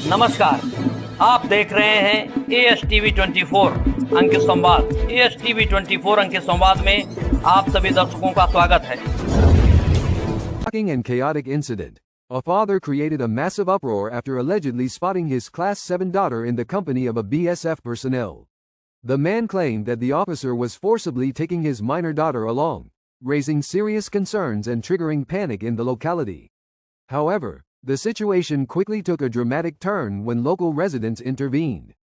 नमस्कार, आप देख रहे हैं ASTV 24 अंक संवाद। ASTV 24 अंक संवाद में आप सभी दर्शकों का स्वागत है। Shocking and chaotic incident. A father created a massive uproar after allegedly spotting his Class 7 daughter in the company of a BSF personnel. The man claimed that the officer was forcibly taking his minor daughter along, raising serious concerns and triggering panic in the locality. However, the situation quickly took a dramatic turn when local residents intervened.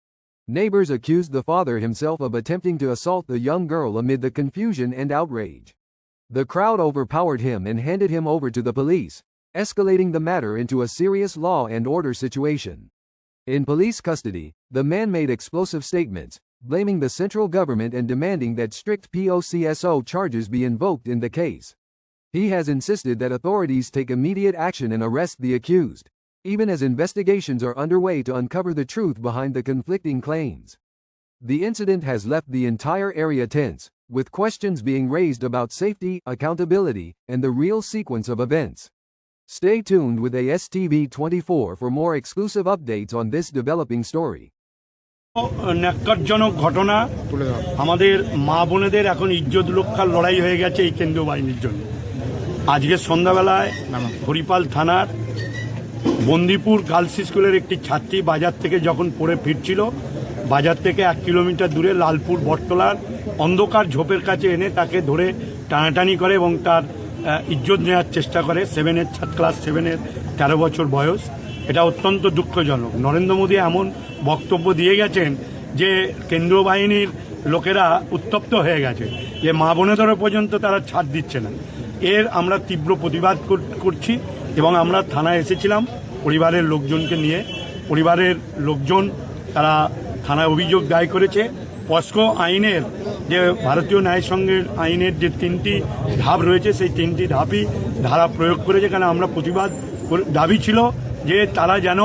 Neighbors accused the father himself of attempting to assault the young girl amid the confusion and outrage. The crowd overpowered him and handed him over to the police, escalating the matter into a serious law and order situation. In police custody, the man made explosive statements, blaming the central government and demanding that strict POCSO charges be invoked in the case. He has insisted that authorities take immediate action and arrest the accused, even as investigations are underway to uncover the truth behind the conflicting claims. The incident has left the entire area tense, with questions being raised about safety, accountability, and the real sequence of events. Stay tuned with ASTV 24 for more exclusive updates on this developing story. ন্যাক্কারজনক ঘটনা। আমাদের মা বোনেদের এখন ইজ্জত রক্ষার লড়াই হয়ে গেছে এই কেন্দ্রীয় বাহিনীর জন্য। আজকে সন্ধ্যাবেলায় হরিপাল থানার বন্দিপুর গার্লস স্কুলের একটি ছাত্রী বাজার থেকে যখন পড়ে ফিরছিল, বাজার থেকে 1 কিলোমিটার দূরে লালপুর বটতলার অন্ধকার ঝোপের কাছে এনে তাকে ধরে টানাটানি করে এবং তার ইজ্জত নেওয়ার চেষ্টা করে। ক্লাস 7-এর 13 বছর বয়স। এটা অত্যন্ত দুঃখজনক। নরেন্দ্র মোদী এমন বক্তব্য দিয়ে গেছেন যে কেন্দ্রীয় বাহিনীর লোকেরা উত্তপ্ত হয়ে গেছে, যে মা বোনেদেরও পর্যন্ত তারা ছাড় দিচ্ছে না। এর আমরা তীব্র প্রতিবাদ করছি এবং আমরা থানায় এসেছিলাম পরিবারের লোকজনকে নিয়ে। পরিবারের লোকজন তারা থানায় অভিযোগ দায়ের করেছে। পস্কো আইনের যে ভারতীয় ন্যায় সংঘের আইনের যে 3টি ধাপ রয়েছে, সেই 3টি ধাপই ধারা প্রয়োগ করেছে। কারণ আমরা প্রতিবাদ দাবি ছিল যে তারা যেন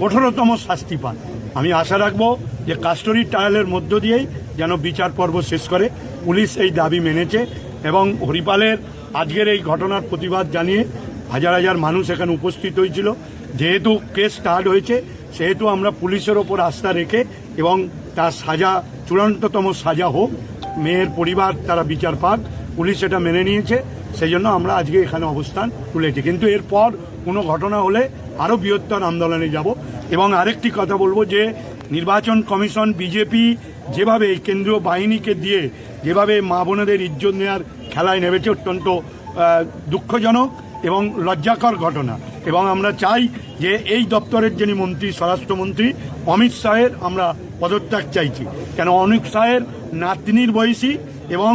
কঠোরতম শাস্তি পান। আমি আশা রাখবো যে কাস্টডি ট্রায়ালের মধ্য দিয়েই যেন বিচার পর্ব শেষ করে। পুলিশ এই দাবি মেনেছে এবং হরিপালের আজকের এই ঘটনার প্রতিবাদ জানিয়ে হাজার হাজার মানুষ এখানে উপস্থিত হয়েছিল। যেহেতু কেস স্টার্ট হয়েছে, সেহেতু আমরা পুলিশের ওপর আস্থা রেখে এবং তার সাজা চূড়ান্ততম সাজা হোক, মেয়ের পরিবার তারা বিচার পাক, পুলিশ এটা মেনে নিয়েছে। সেই জন্য আমরা আজকে এখানে অবস্থান তুলেছি। কিন্তু এরপর কোনো ঘটনা হলে আরও বৃহত্তর আন্দোলনে যাব। এবং আরেকটি কথা বলবো যে নির্বাচন কমিশন, বিজেপি যেভাবে এই কেন্দ্রীয় বাহিনীকে দিয়ে যেভাবে মা বোনেদের ইজ্জত নেওয়ার খেলায় নেমেছে, অত্যন্ত দুঃখজনক এবং লজ্জাকর ঘটনা। এবং আমরা চাই যে এই দপ্তরের যিনি মন্ত্রী, স্বরাষ্ট্রমন্ত্রী অমিত শাহের আমরা পদত্যাগ চাইছি। কেন অমিত শাহের নাতনির বয়সী এবং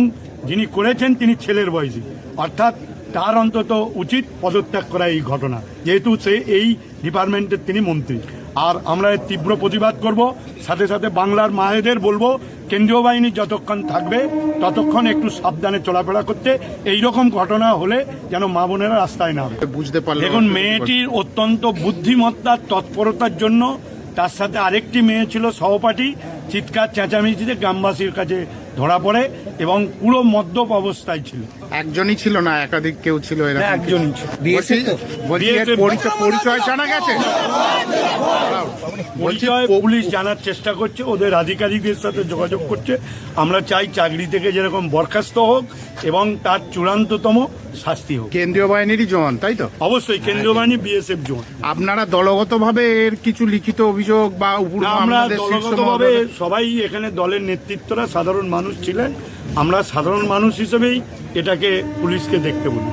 যিনি করেছেন তিনি ছেলের বয়সী, অর্থাৎ তার অন্তত উচিত পদত্যাগ করা এই ঘটনা, যেহেতু সে এই ডিপার্টমেন্টের তিনি মন্ত্রী। আর আমরা এর তীব্র প্রতিবাদ করব। সাথে সাথে বাংলার মায়েদের বলবো, কেন্দ্রীয় বাহিনী যতক্ষণ থাকবে ততক্ষণ একটু সাবধানে চলাফেরা করতে। এইরকম ঘটনা হলে যেন মা বোনেরা রাস্তায় না হবে। বুঝতে পারলাম। দেখুন, মেয়েটির অত্যন্ত বুদ্ধিমত্তার তৎপরতার জন্য তার সাথে আরেকটি মেয়ে ছিল সহপাঠী, চিৎকার চেঁচামেচিতে গ্রামবাসীর কাছে ধরা পড়ে এবং পুরো মদ্যপ অবস্থায় ছিল। একজনই ছিল না, একাধিক কেউ ছিল? একজনই ছিল। পরিচয় জানা গেছে? পরিচয় পুলিশ জানার চেষ্টা করছে, ওদের আধিকারিকদের সাথে যোগাযোগ করছে। আমরা চাই চাকরি থেকে যেরকম বরখাস্ত হোক এবং তার চূড়ান্ততম শাস্তি হোক। কেন্দ্রীয় বাহিনীরই জওয়ান, তাই তো? অবশ্যই কেন্দ্রীয় বাহিনী, BSF জওয়ান। আপনারা দলগতভাবে এর কিছু লিখিত অভিযোগ বা আমরা দলগতভাবে সবাই এখানে দলের নেতৃত্বরা সাধারণ মানুষ ছিলেন। আমরা সাধারণ মানুষ হিসেবেই এটাকে পুলিশকে দেখতে বলি।